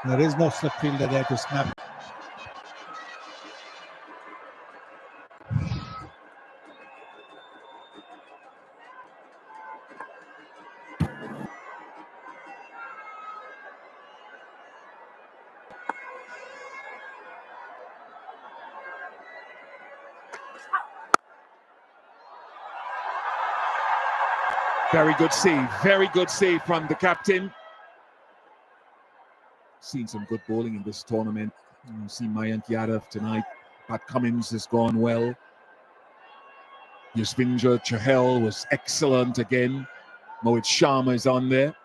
There is no slip fielder there to snap. Very good save from the captain. Seen some good bowling in this tournament. You see Mayank Yadav tonight. Pat Cummins has gone well. Yuzvendra Chahal was excellent again. Mohit Sharma is on there.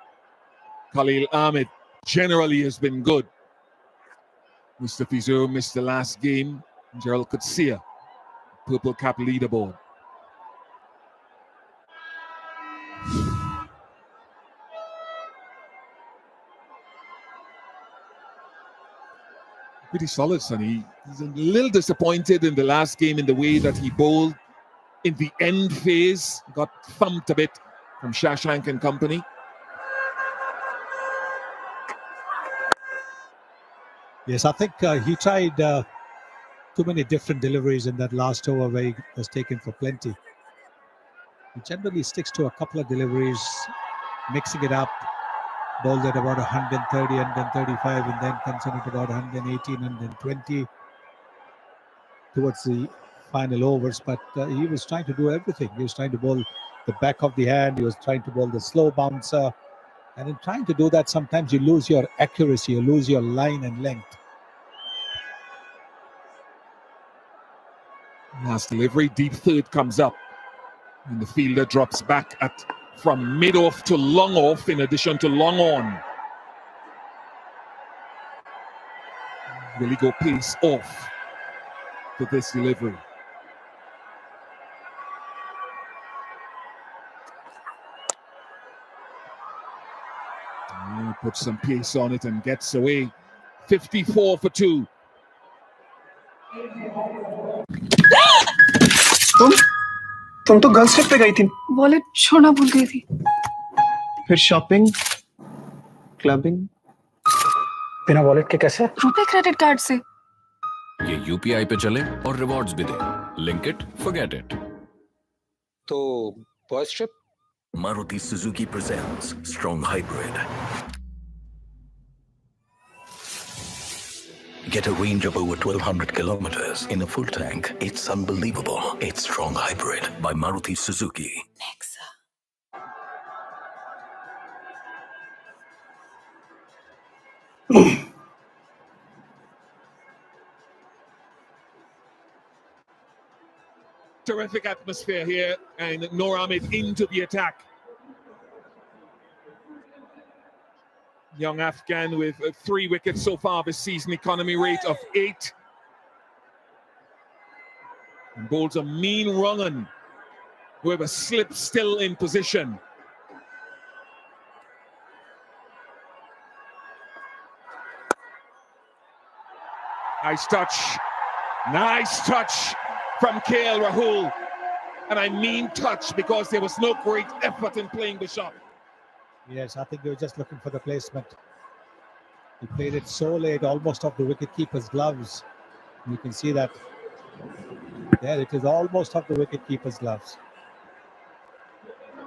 Khalil Ahmed generally has been good. Mr. Fizur missed the last game. Gerald Kutsia, purple cap leaderboard. Pretty solid, Sonny. He's a little disappointed in the last game in the way that he bowled in the end phase. Got thumped a bit from Shashank and company. Yes, I think he tried too many different deliveries in that last over where he was taken for plenty. He generally sticks to a couple of deliveries, mixing it up, bowled at about 130, 135, and then comes in at about 118, 120 towards the final overs. But he was trying to do everything. He was trying to bowl the back of the hand. He was trying to bowl the slow bouncer. And in trying to do that, sometimes you lose your accuracy, you lose your line and length. Last delivery, deep third comes up. And the fielder drops back at from mid-off to long-off in addition to long-on. Will he go pace off for this delivery? Puts some pace on it and gets away. 54 for 2. तुम तो girls trip पे गई थी। Wallet छोड़ना भूल गई थी। फिर शॉपिंग, क्लबिंग, बिना वॉलेट के कैसे? रुपए क्रेडिट कार्ड से। ये यूपीआई पे चले और रिवॉर्ड्स भी दे। Link it, forget it. तो boys trip? Maruti Suzuki presents Strong Hybrid. Get a range of over 1200 kilometers in a full tank. It's unbelievable. It's Strong Hybrid by Maruti Suzuki. Nexa. Terrific atmosphere here, and Noor Ahmed into the attack. Young Afghan with 3 wickets so far this season, economy rate of 8. And bowls a mean run-on. Whoever slips still in position. Nice touch from KL Rahul. And I mean touch because there was no great effort in playing the shot. Yes, I think they were just looking for the placement. He played it so late, almost off the wicketkeeper's gloves. You can see that. There it is, almost off the wicketkeeper's gloves.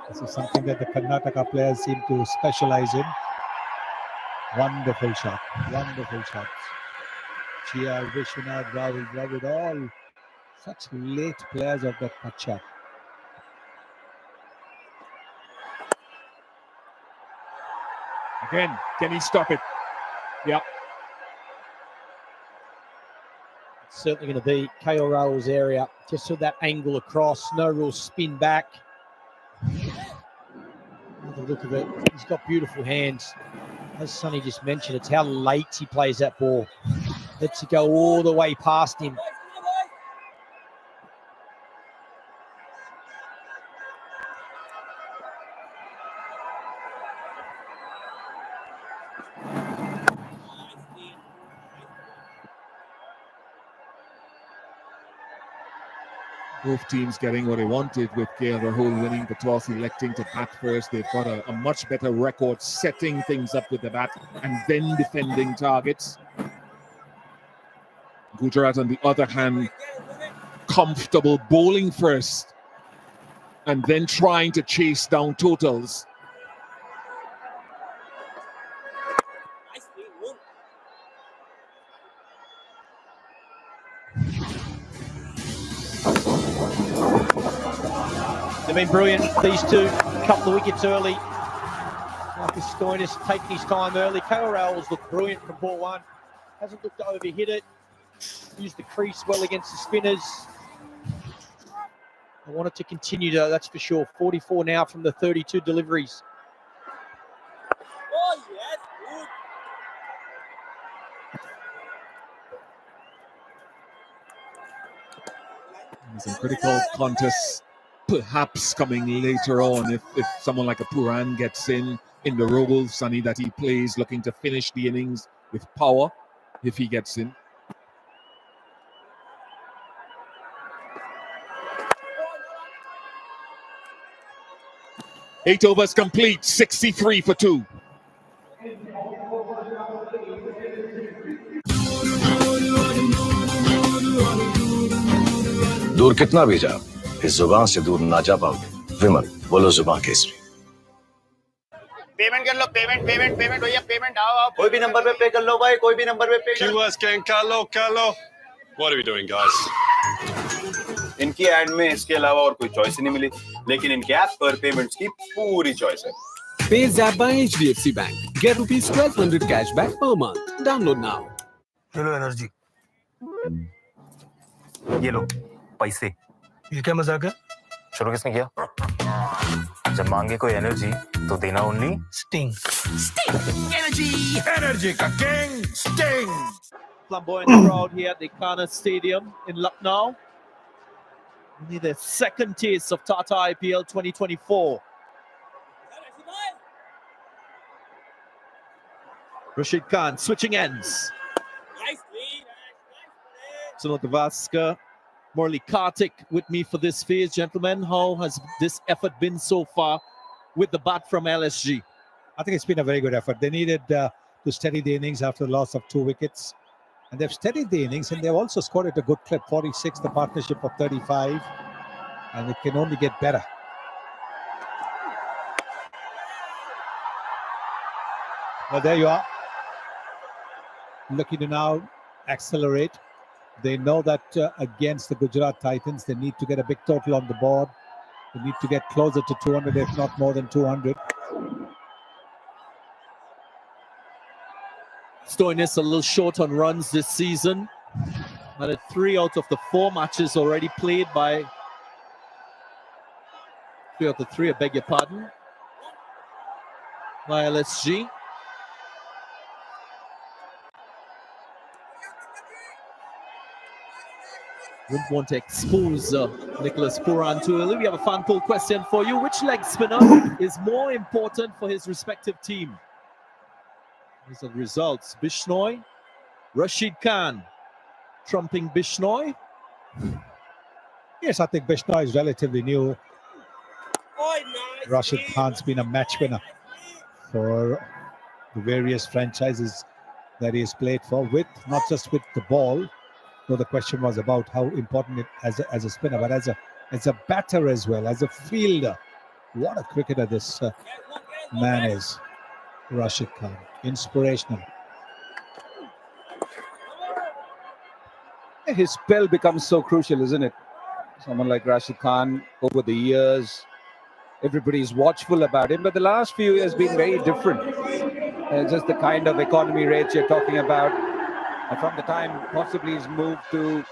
This is something that the Karnataka players seem to specialize in. Wonderful shot, wonderful shots. Chia, Vishwanath, Rahul Dravid, all such late players of that cut shot. Again, can he stop it? Yeah. It's certainly going to be KL Rahul's area. Just with that angle across, no real spin back. Another look of it. He's got beautiful hands. As Sonny just mentioned, it's how late he plays that ball. Lets it go all the way past him. Both teams getting what they wanted with KL Rahul winning the toss, electing to bat first. They've got a much better record setting things up with the bat and then defending targets. Gujarat, on the other hand, comfortable bowling first and then trying to chase down totals. They've been brilliant, these two. Couple of wickets early. Marcus Stoinis taking his time early. Corral's looked brilliant from ball one. Hasn't looked to overhit it. Used the crease well against the spinners. I want it to continue to, that's for sure. 44 now from the 32 deliveries. Oh, yes, good. Some critical contests perhaps coming later on if someone like a Puran gets in the role, Sunny, that he plays, looking to finish the innings with power if he gets in. Eight overs complete, 63 for 2. दूर कितना भी जा, इस जुबान से दूर ना जा पाओगे। विमल, बोलो जुबान केसरी। पेमेंट कर लो, पेमेंट भैया, पेमेंट आओ। कोई भी नंबर पे पे कर लो भाई, कोई भी नंबर पे पे कर लो। QS gang, Carlo. What are we doing, guys? इनकी ऐड में इसके अलावा और कोई चॉइस नहीं मिली, लेकिन इनके ऐप पर पेमेंट्स की पूरी चॉइस है। Pays app by HDFC Bank. Get rupees 1200 cashback per month. Download now. Hello energy, ये लो पैसे। ये क्या मजाक है? शुरू किसने किया? जब मांगे कोई एनर्जी तो देना ओनली स्टिंग। Energy का king, Sting. Flamboyant crowd here at the Kana Stadium in Lucknow. Only their second taste of Tata IPL 2024. Rashid Khan switching ends. Sunil Gavaskar, Murali Karthik with me for this phase. Gentlemen, how has this effort been so far with the bat from LSG? I think it's been a very good effort. They needed to steady the innings after the loss of 2 wickets. And they've steadied the innings, and they've also scored at a good clip, 46, the partnership of 35. And it can only get better. Well, there you are. Looking to now accelerate. They know that against the Gujarat Titans, they need to get a big total on the board. They need to get closer to 200, if not more than 200. Stoinis a little short on runs this season. But at 3 out of the 4 matches already played by 3 out of 3, I beg your pardon, by LSG. Wouldn't want to expose Nicholas Puran too early. We have a fan poll question for you. Which leg spinner is more important for his respective team? These are the results. Bishnoi, Rashid Khan trumping Bishnoi. Yes, I think Bishnoi is relatively new. Rashid Khan's been a match winner for the various franchises that he has played for, with not just with the ball. So the question was about how important it as a spinner, but as a batter as well, as a fielder. What a cricketer this man is, Rashid Khan. Inspirational. His spell becomes so crucial, isn't it? Someone like Rashid Khan, over the years, everybody's watchful about him, but the last few years been very different. Just the kind of economy rates you're talking about. And from the time possibly he's moved to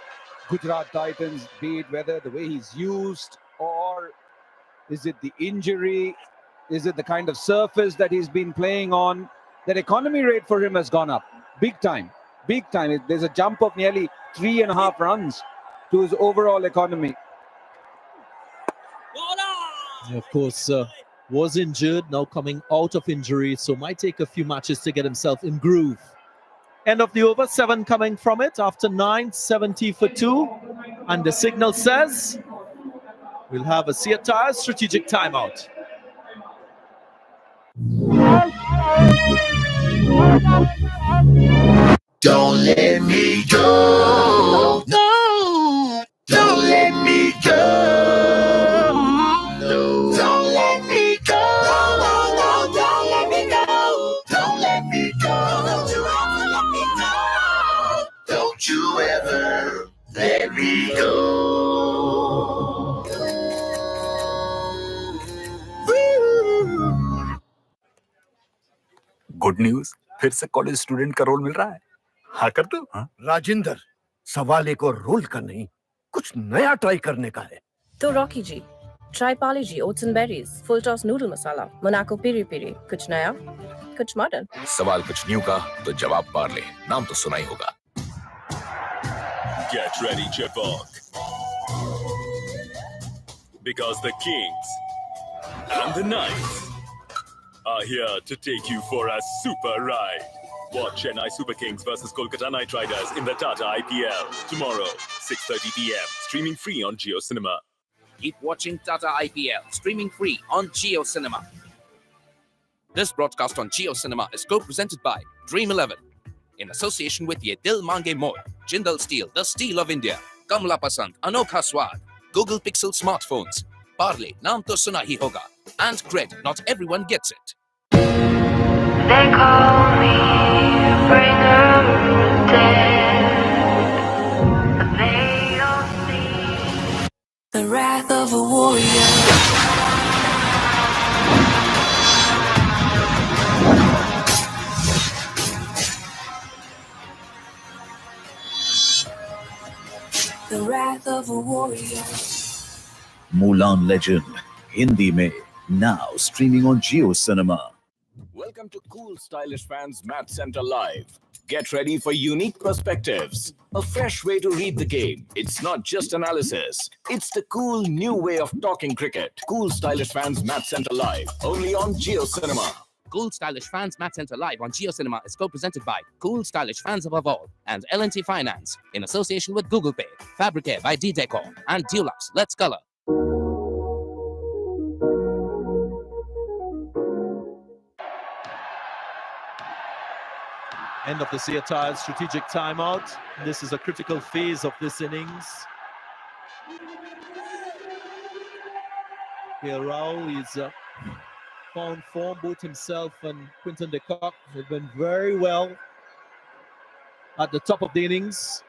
Gujarat Titans, be it whether the way he's used, or is it the injury, is it the kind of surface that he's been playing on, that economy rate for him has gone up big time, big time. There's a jump of nearly 3.5 runs to his overall economy. Of course, was injured, now coming out of injury, so might take a few matches to get himself in groove. End of the over, 7 coming from it after 9, 70 for 2. And the signal says We'll have a Seattle strategic timeout. Don't let me go. No. Don't let me go. No. Don't let me go. No, don't let me go. Don't let me go. Don't you ever let me go. Don't you ever let me go. Good news, फिर से college student का role मिल रहा है. हाँ कर दो. राजिंदर, सवाल एक और रोल का नहीं, कुछ नया ट्राई करने का है. तो रॉकी जी, ट्राई पाली जी oats and berries, full toss noodle masala, Monaco peri peri. कुछ नया, कुछ मॉडर्न. सवाल कुछ न्यू का तो जवाब पार्ले. नाम तो सुना ही होगा. Get ready, Chipok. Because the Kings and the Knights are here to take you for a super ride. Watch Chennai Super Kings versus Kolkata Knight Riders in the Tata IPL tomorrow, 6:30 p.m. Streaming free on Jio Cinema. Keep watching Tata IPL, streaming free on Jio Cinema. This broadcast on Jio Cinema is co-presented by Dream 11 in association with Ye Dil Mange More, Jindal Steel, the Steel of India, Kamla Pasand, Anokha Swad, Google Pixel smartphones, Parle, Naam to Suna Hi Hoga, and Cred, not everyone gets it. They call me bringer of death, but they don't see the wrath of a warrior. The wrath of a warrior. Mulan Legend, Hindi mein, now streaming on Jio Cinema. Welcome to Cool Stylish Fans Match Center Live. Get ready for unique perspectives. A fresh way to read the game. It's not just analysis. It's the cool new way of talking cricket. Cool Stylish Fans Match Center Live. Only on Jio Cinema. Cool Stylish Fans Match Center Live on Jio Cinema is co-presented by Cool Stylish Fans Above All and L&T Finance in association with Google Pay, Fabricare by D-Decor, and Dulux Let's Color. End of the Seattle strategic timeout. This is a critical phase of this innings. Here Raul is found form, both himself and Quinton de Kock have been very well at the top of the innings.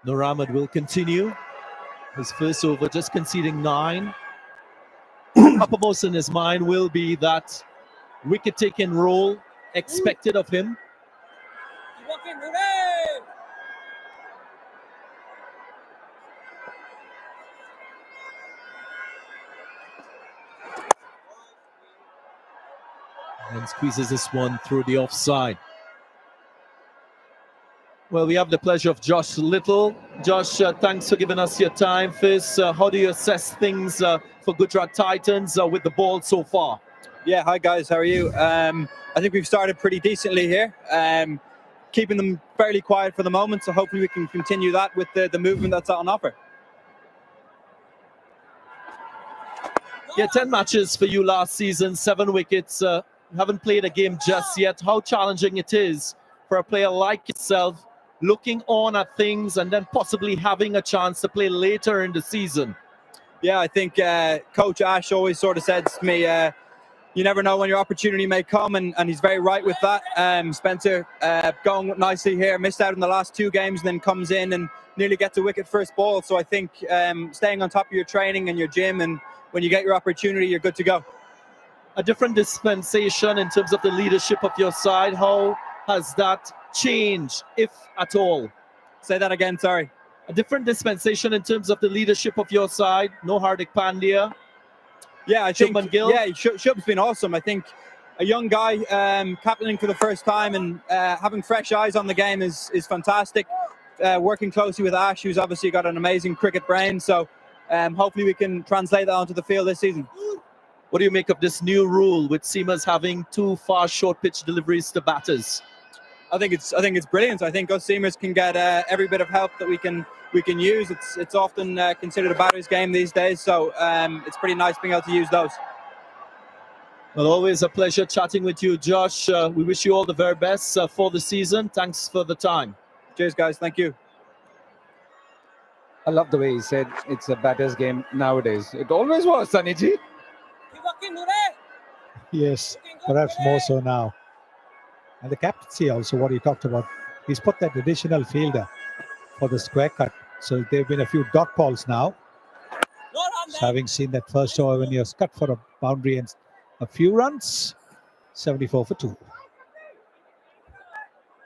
Nur Ahmed will continue his first over, just conceding 9. Uppermost in his mind will be that wicket-taking role expected of him. And squeezes this one through the offside. Well, we have the pleasure of Josh Little. Josh, thanks for giving us your time. First, how do you assess things for Gujarat Titans with the ball so far? Yeah, hi guys, how are you? I think we've started pretty decently here. Keeping them fairly quiet for the moment, so hopefully we can continue that with the movement that's on offer. Yeah, 10 matches for you last season, 7 wickets. You haven't played a game just yet. How challenging it is for a player like yourself, looking on at things and then possibly having a chance to play later in the season. Yeah, I think Coach Ash always sort of said to me, you never know when your opportunity may come, and he's very right with that. Spencer going nicely here, missed out in the last 2 games, and then comes in and nearly gets a wicket first ball. So I think staying on top of your training and your gym, and when you get your opportunity, you're good to go. A different dispensation in terms of the leadership of your side. How has that changed, if at all? Say that again, sorry. A different dispensation in terms of the leadership of your side. No Hardik Pandya. Yeah, I think Gill. Yeah, Shub's been awesome. I think a young guy captaining for the first time and having fresh eyes on the game is fantastic. Working closely with Ash, who's obviously got an amazing cricket brain. So hopefully we can translate that onto the field this season. What do you make of this new rule with seamers having 2 fast short pitch deliveries to batters? I think it's brilliant. I think us seamers can get every bit of help that we can use. It's often considered a batter's game these days, so it's pretty nice being able to use those. Well, always a pleasure chatting with you, Josh. We wish you all the very best for the season. Thanks for the time. Cheers, guys. Thank you. I love the way he said it's a batter's game nowadays. It always was, Sunny-ji. Yes, perhaps more so now. And the captaincy also, what he talked about, he's put that additional fielder for the square cut. So there have been a few dot balls now. So having seen that first over when he was cut for a boundary and a few runs, 74 for 2.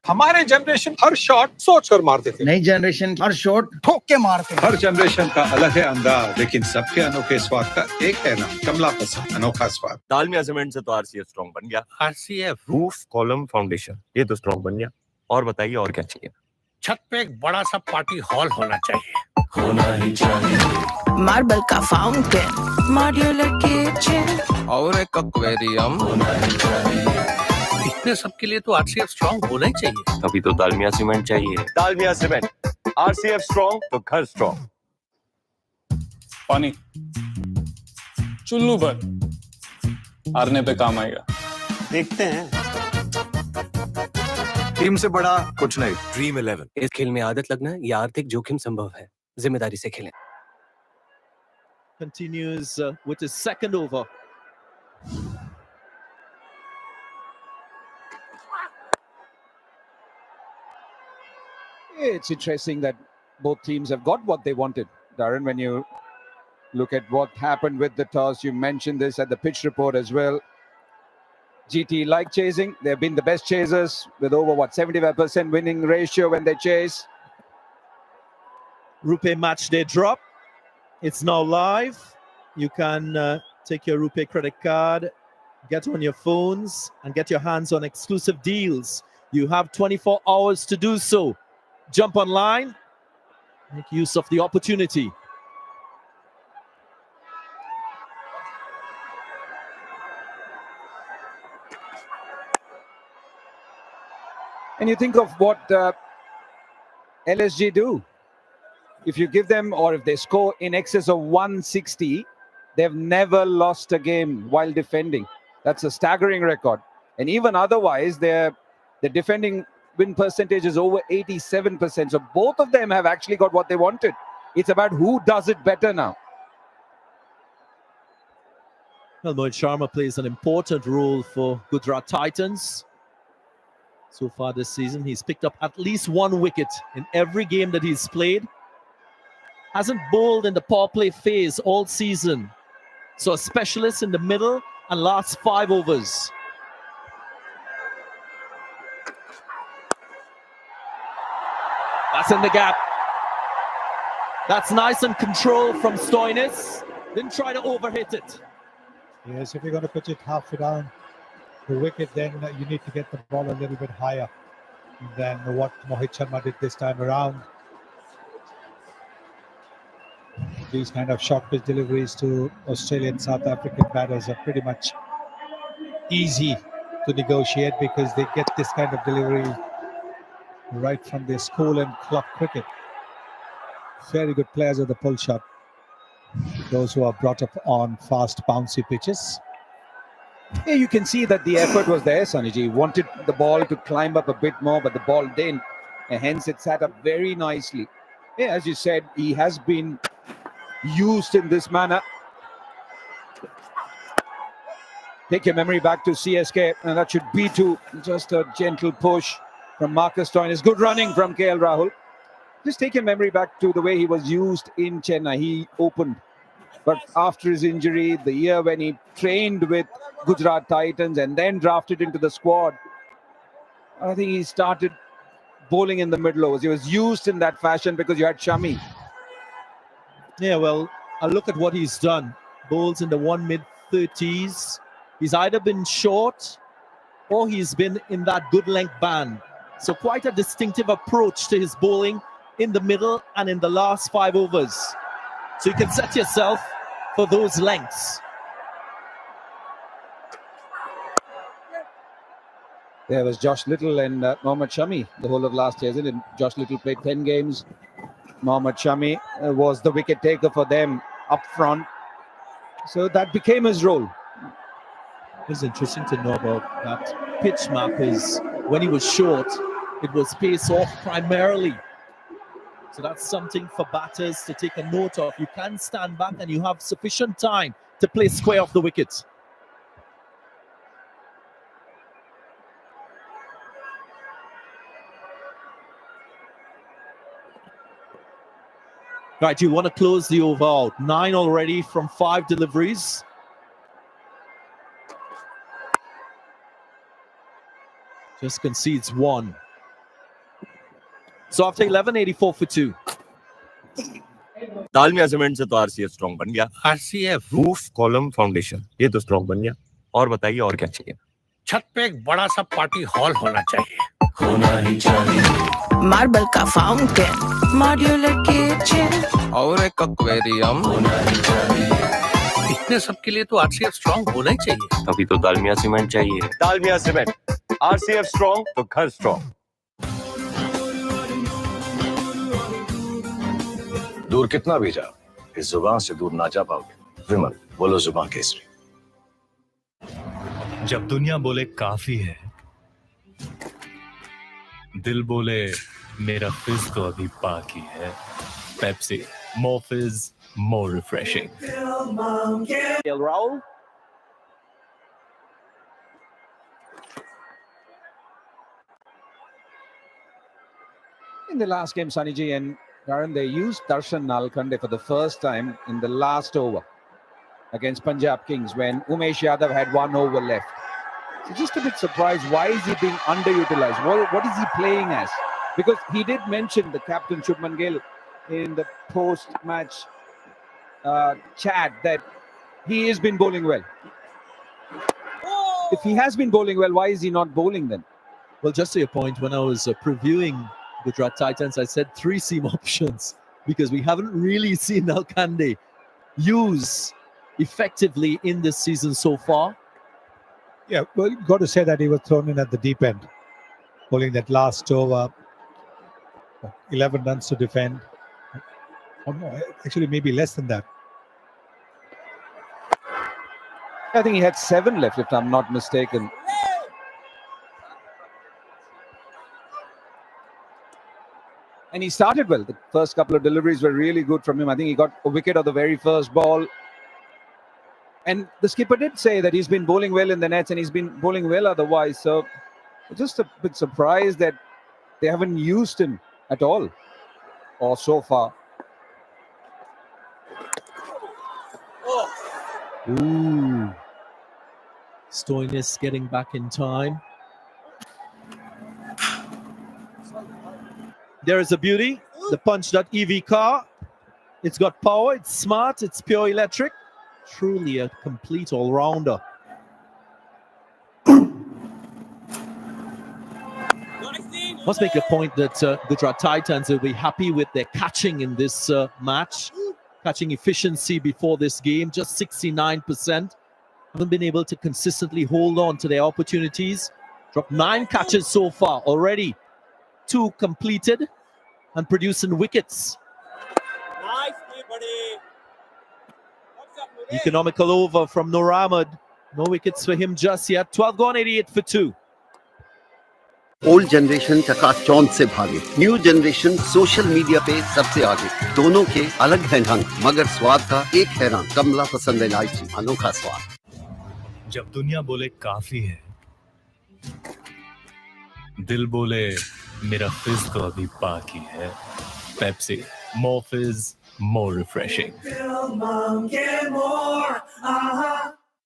हमारे generation हर shot सोच कर मारते थे। नई generation हर shot ठोक के मारते हैं। हर जनरेशन का अलग है अंदाज, लेकिन सबके अनोखे स्वाद का एक है नाम, कमला पसंद अनोखा स्वाद। दालमिया सीमेंट से तो आरसीएफ स्ट्रॉन्ग बन गया। आरसीएफ रूफ कॉलम फाउंडेशन, ये तो स्ट्रॉन्ग बन गया। और बताइए और क्या चाहिए? छत पे एक बड़ा सा पार्टी हॉल होना चाहिए। होना ही चाहिए। मार्बल का फाउंटेन, मॉड्यूलर किचन और एक एक्वेरियम होना ही चाहिए। इतने सब के लिए तो आरसीएफ स्ट्रॉन्ग होना ही चाहिए। तभी तो दालमिया सीमेंट चाहिए। दालमिया सीमेंट, आरसीएफ स्ट्रॉन्ग तो घर स्ट्रॉन्ग। पानी चुल्लू भर, हारने पे काम आएगा। देखते हैं। टीम से बड़ा कुछ नहीं। ड्रीम 11। इस खेल में आदत लगना या आर्थिक जोखिम संभव है। जिम्मेदारी से खेलें। Continues with his second over. It's interesting that both teams have got what they wanted. Darren, when you look at what happened with the toss, you mentioned this at the pitch report as well. GT like chasing. They've been the best chasers with over, 75% winning ratio when they chase. Rupee match day drop. It's now live. You can take your Rupee credit card, get on your phones, and get your hands on exclusive deals. You have 24 hours to do so. Jump online, make use of the opportunity. And you think of what LSG do. If you give them, or if they score in excess of 160, they've never lost a game while defending. That's a staggering record. And even otherwise, the defending win percentage is over 87%. So both of them have actually got what they wanted. It's about who does it better now. Well, Mohit Sharma plays an important role for Gujarat Titans. So far this season, he's picked up at least one wicket in every game that he's played. Hasn't bowled in the power play phase all season. So a specialist in the middle and last 5 overs. That's in the gap. That's nice and controlled from Stoinis. Didn't try to overhit it. Yes, if you're going to pitch it halfway down the wicket, then you need to get the ball a little bit higher than what Mohit Sharma did this time around. These kind of short pitch deliveries to Australian South African batters are pretty much easy to negotiate because they get this kind of delivery right from their school and club cricket. Very good players of the pull shot. Those who are brought up on fast bouncy pitches. Yeah, you can see that the effort was there, Sunny-ji. Wanted the ball to climb up a bit more, but the ball didn't. And hence it sat up very nicely. Yeah, as you said, he has been used in this manner. Take your memory back to CSK, and that should be to just a gentle push from Marcus Stoinis. Good running from KL Rahul. Just take your memory back to the way he was used in Chennai. He opened, but after his injury, the year when he trained with Gujarat Titans and then drafted into the squad, I think he started bowling in the middle overs. He was used in that fashion because you had Shami. Yeah, well, I look at what he's done. Bowls in the 1 mid-30s. He's either been short or he's been in that good length band. So quite a distinctive approach to his bowling in the middle and in the last 5 overs. So you can set yourself for those lengths. There was Josh Little and Mohammad Shami the whole of last year, isn't it? Josh Little played 10 games. Mohammad Shami was the wicket taker for them up front. So that became his role. It's interesting to know about that pitch map is when he was short, it was pace off primarily. So that's something for batters to take a note of. You can stand back and you have sufficient time to play square off the wickets. Right, you want to close the over out. 9 already from 5 deliveries. Just concedes 1. So after 11, 84 for 2. Dalmia cement से तो RCF strong बन गया। RCF roof column foundation ये तो strong बन गया। और बताइए और क्या चाहिए? छत पे एक बड़ा सा पार्टी हॉल होना चाहिए। होना ही चाहिए। मार्बल का फाउंटेन, मॉड्यूलर किचन और एक एक्वेरियम होना ही चाहिए। इतने सब के लिए तो आरसीएफ स्ट्रांग होना ही चाहिए। अभी तो दालमिया सीमेंट चाहिए। दालमिया सीमेंट, आरसीएफ स्ट्रांग तो घर स्ट्रांग। दूर कितना भी जा, इस जुबान से दूर ना जा पाओगे। विमल, बोलो जुबान केसरी। जब दुनिया बोले काफी है, दिल बोले मेरा फिज तो अभी बाकी है। पेप्सी, मोर फिज, मोर refreshing. Rahul. In the last game, Sunny Ji and Darren, they used Darshan Nalkande for the first time in the last over against Punjab Kings when Umesh Yadav had 1 over left. So just a bit surprised, why is he being underutilized? What is he playing as? Because he did mention, the captain Shubman Gill, in the post-match chat that he has been bowling well. If he has been bowling well, why is he not bowling then? Well, just to your point, when I was previewing Gujarat Titans, I said 3 seam options because we haven't really seen Nalkande use effectively in this season so far. Yeah, well, you've got to say that he was thrown in at the deep end, bowling that last over, 11 runs to defend. Or no, actually, maybe less than that. I think he had 7 left, if I'm not mistaken. And he started well. The first couple of deliveries were really good from him. I think he got a wicket on the very first ball. And the skipper did say that he's been bowling well in the nets and he's been bowling well otherwise. So just a bit surprised that they haven't used him at all or so far. Ooh. Stoinis getting back in time. There is a beauty, the Punch.EV car. It's got power, it's smart, it's pure electric. Truly a complete all-rounder. Must make a point that Gujarat Titans will be happy with their catching in this match. Catching efficiency before this game, just 69%. Haven't been able to consistently hold on to their opportunities. Dropped 9 catches so far already. 2 completed and producing wickets. Economical over from Nur Ahmed. No wickets for him just yet. 12 gone, 88 for 2. Old generation चकाचौंध से भागे, new generation social media पे सबसे आगे। दोनों के अलग है ढंग, मगर स्वाद का एक है रंग। कमला पसंद इलायची, अनोखा स्वाद। जब दुनिया बोले काफी है, दिल बोले मेरा फिज तो अभी बाकी है। पेप्सी, मोर फिज, मोर रिफ्रेशिंग।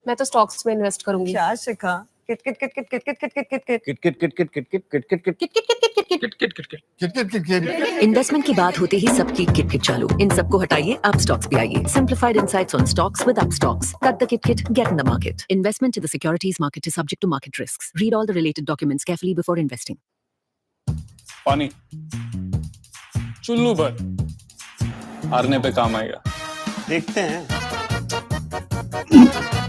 मैं तो स्टॉक्स में इन्वेस्ट करूंगी। क्या शिखा? किट किट किट किट किट किट किट किट किट किट किट किट किट किट किट किट किट किट किट। इन्वेस्टमेंट की बात होते ही सबकी किट किट चालू। इन सबको हटाइए, अब स्टॉक्स पे आइए। Simplified insights on stocks with up stocks. Cut the kit, get in the market. Investment in the securities market is subject to market risks. Read all the related documents carefully before investing. पानी चुल्लू भर, हारने पे काम आएगा। देखते हैं।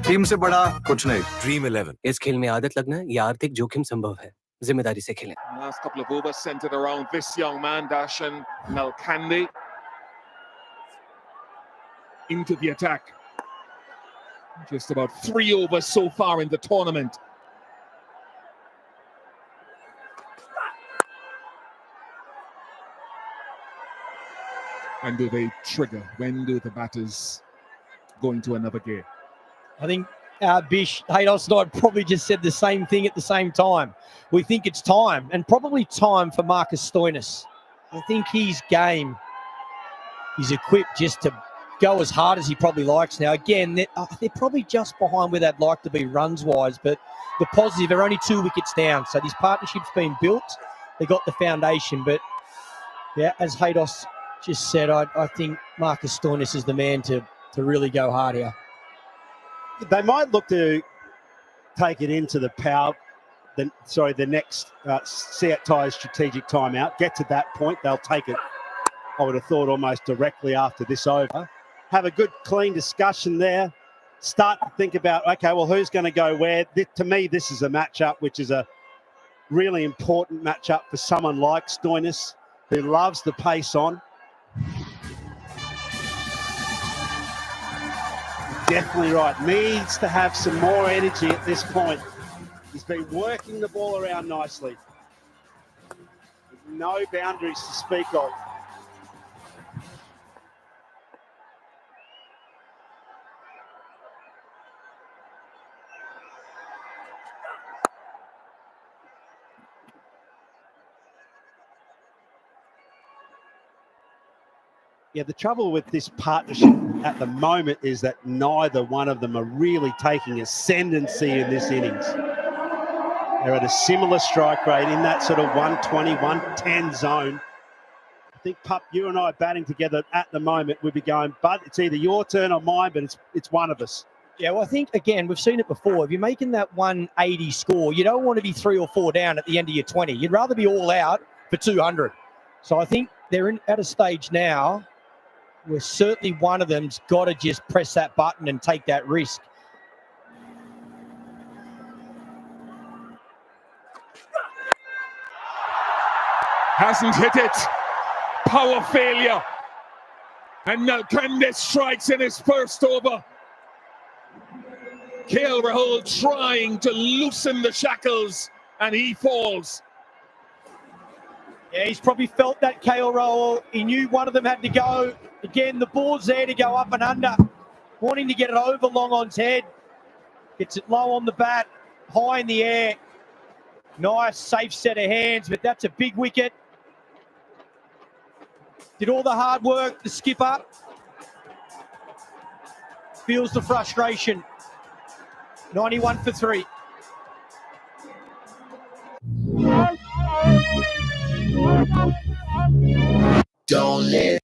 Team से बड़ा कुछ नहीं। ड्रीम 11 इस खेल में आदत लगना या आर्थिक जोखिम संभव है, जिम्मेदारी से खेलें। Last couple of overs centered around this young man, Darshan Nalkandi. Into the attack. Just about 3 overs so far in the tournament. And do they trigger? When do the batters go into another gear? I think Bish, Haydos and I probably just said the same thing at the same time. We think it's time, and probably time for Marcus Stoinis. I think his game is equipped just to go as hard as he probably likes now. Again, they're probably just behind where they'd like to be runs-wise, but the positive, they're only 2 wickets down. So this partnership's been built. They got the foundation. But, yeah, as Haydos just said, I think Marcus Stoinis is the man to really go hard here. They might look to take it into the the next tie strategic timeout. Get to that point, they'll take it, I would have thought, almost directly after this over. Have a good, clean discussion there. Start to think about, okay, well, who's going to go where? To me, this is a matchup which is a really important matchup for someone like Stoinis, who loves the pace on. Definitely right. Needs to have some more energy at this point. He's been working the ball around nicely. No boundaries to speak of. Yeah, the trouble with this partnership at the moment is that neither one of them are really taking ascendancy in this innings. They're at a similar strike rate in that sort of 120, 110 zone. I think, Pup, you and I are batting together at the moment. We'd be going, Bud, it's either your turn or mine, but it's one of us. Yeah, well, I think, again, we've seen it before. If you're making that 180 score, you don't want to be 3 or 4 down at the end of your 20. You'd rather be all out for 200. So I think they're at a stage now where certainly one of them's got to just press that button and take that risk. Hasn't hit it. Power failure. And Nalkande strikes in his first over. KL Rahul trying to loosen the shackles, and he falls. Yeah, he's probably felt that, KL Rahul. He knew one of them had to go. Again, the ball's there to go up and under. Wanting to get it over long on's head. Gets it low on the bat, high in the air. Nice, safe set of hands, but that's a big wicket. Did all the hard work, the skipper. Feels the frustration. 91 for 3. Don't let